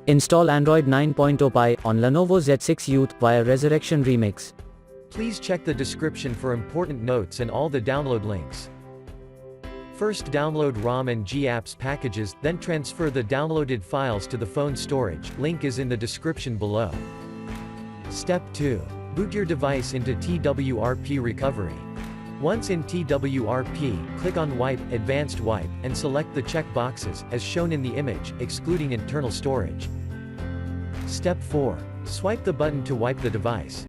Install Android 9.0 Pie on Lenovo Z6 Youth via Resurrection Remix. Please check the description for important notes and all the download links. First download ROM and GApps packages, then transfer the downloaded files to the phone storage, link is in the description below. Step 2. Boot your device into TWRP recovery. Once in TWRP, click on Wipe, Advanced Wipe, and select the check boxes, as shown in the image, excluding internal storage. Step 4. Swipe the button to wipe the device.